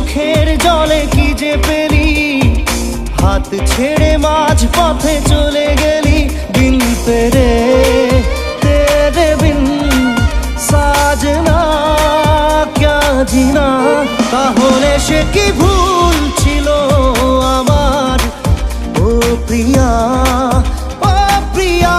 চোখের জলে কি যে পেলি, হাত ছেড়ে মাঝ পথে চলে গেলি। দিন তেরে তেরে বিন সাজনা ক্যা জিনা, তাহলে সে কি ভুল ছিল আমার ও প্রিয়া, ও প্রিয়া।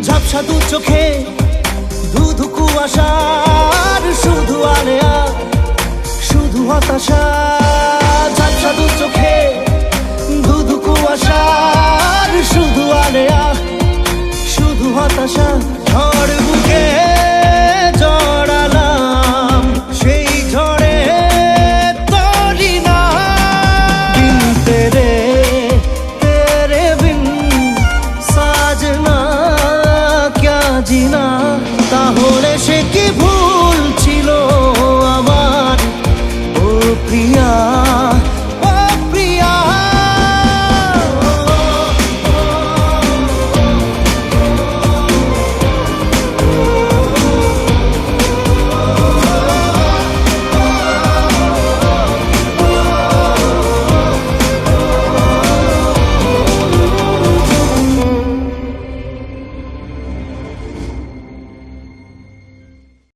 ঝাপসা দু চোখে ধুধু কুয়াশার শুধু আলেয়া, শুধু হতাশা।